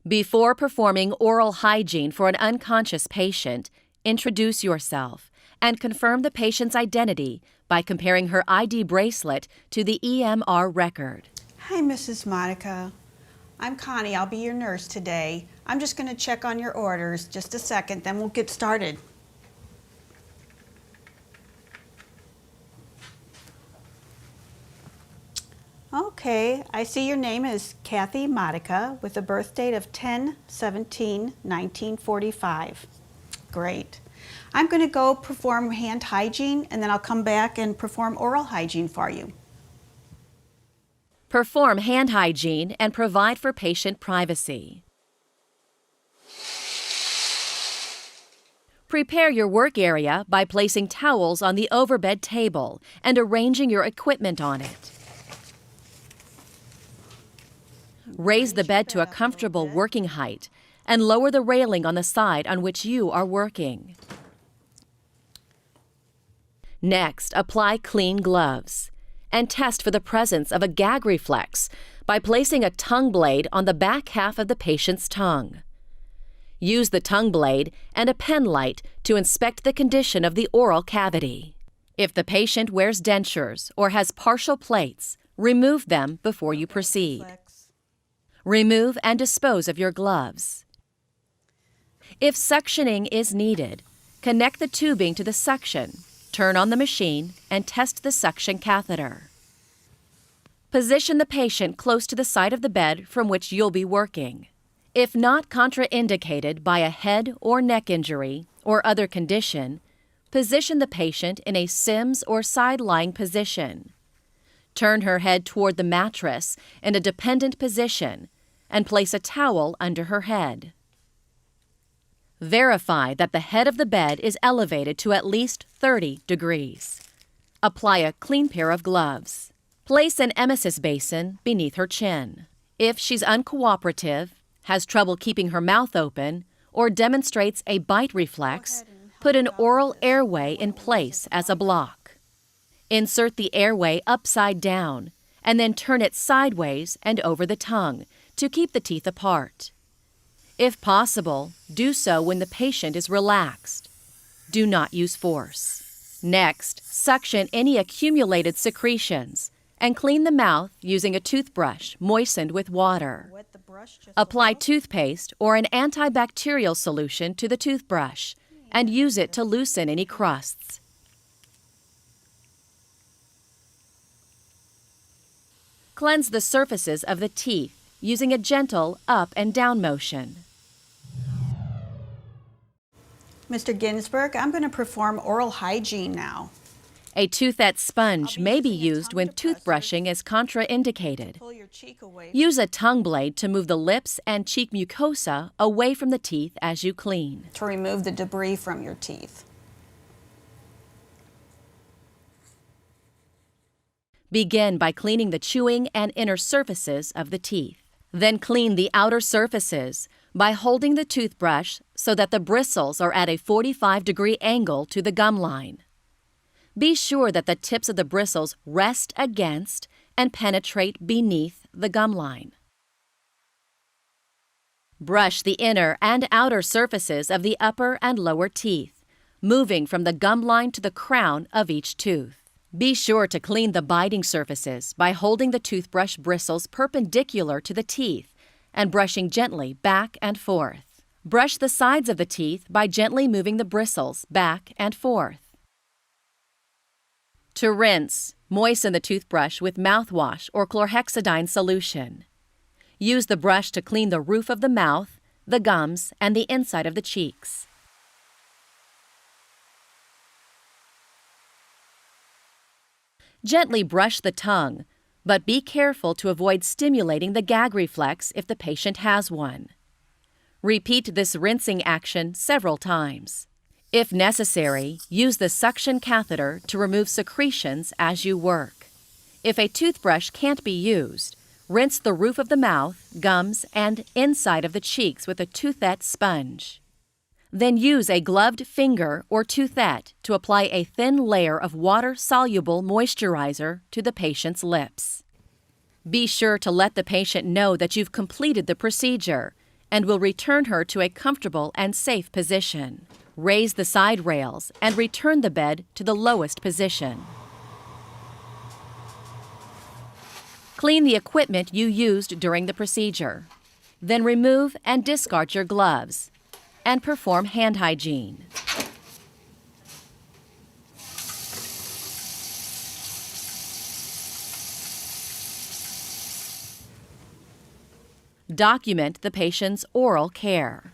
Before performing oral hygiene for an unconscious patient, introduce yourself and confirm the patient's identity by comparing her ID bracelet to the EMR record. Hi, Mrs. Monica. I'm Connie. I'll be your nurse today. I'm just going to check on your orders. Just a second, then we'll get started. Okay, I see your name is Kathy Monica with a birth date of 10/17/1945. Great. I'm going to go perform hand hygiene and then I'll come back and perform oral hygiene for you. Perform hand hygiene and provide for patient privacy. Prepare your work area by placing towels on the overbed table and arranging your equipment on it. Raise the bed to a comfortable working height and lower the railing on the side on which you are working. Next, apply clean gloves and test for the presence of a gag reflex by placing a tongue blade on the back half of the patient's tongue. Use the tongue blade and a pen light to inspect the condition of the oral cavity. If the patient wears dentures or has partial plates, remove them before you proceed. Remove and dispose of your gloves. If suctioning is needed, connect the tubing to the suction, turn on the machine, and test the suction catheter. Position the patient close to the side of the bed from which you'll be working. If not contraindicated by a head or neck injury or other condition, position the patient in a Sims or side-lying position. Turn her head toward the mattress in a dependent position and place a towel under her head. Verify that the head of the bed is elevated to at least 30 degrees. Apply a clean pair of gloves. Place an emesis basin beneath her chin. If she's uncooperative, has trouble keeping her mouth open, or demonstrates a bite reflex, put an oral airway in place as a block. Insert the airway upside down and then turn it sideways and over the tongue to keep the teeth apart. If possible, do so when the patient is relaxed. Do not use force. Next, suction any accumulated secretions and clean the mouth using a toothbrush moistened with water. Apply toothpaste or an antibacterial solution to the toothbrush and use it to loosen any crusts. Cleanse the surfaces of the teeth using a gentle up and down motion. Mr. Ginsburg, I'm going to perform oral hygiene now. A toothette sponge may be used when toothbrushing is contraindicated. Use a tongue blade to move the lips and cheek mucosa away from the teeth as you clean. To remove the debris from your teeth. Begin by cleaning the chewing and inner surfaces of the teeth. Then clean the outer surfaces by holding the toothbrush so that the bristles are at a 45-degree angle to the gum line. Be sure that the tips of the bristles rest against and penetrate beneath the gum line. Brush the inner and outer surfaces of the upper and lower teeth, moving from the gum line to the crown of each tooth. Be sure to clean the biting surfaces by holding the toothbrush bristles perpendicular to the teeth and brushing gently back and forth. Brush the sides of the teeth by gently moving the bristles back and forth. To rinse, moisten the toothbrush with mouthwash or chlorhexidine solution. Use the brush to clean the roof of the mouth, the gums, and the inside of the cheeks. Gently brush the tongue, but be careful to avoid stimulating the gag reflex if the patient has one. Repeat this rinsing action several times. If necessary, use the suction catheter to remove secretions as you work. If a toothbrush can't be used, rinse the roof of the mouth, gums, and inside of the cheeks with a toothette sponge. Then use a gloved finger or toothette to apply a thin layer of water-soluble moisturizer to the patient's lips. Be sure to let the patient know that you've completed the procedure and will return her to a comfortable and safe position. Raise the side rails and return the bed to the lowest position. Clean the equipment you used during the procedure. Then remove and discard your gloves and perform hand hygiene. Document the patient's oral care.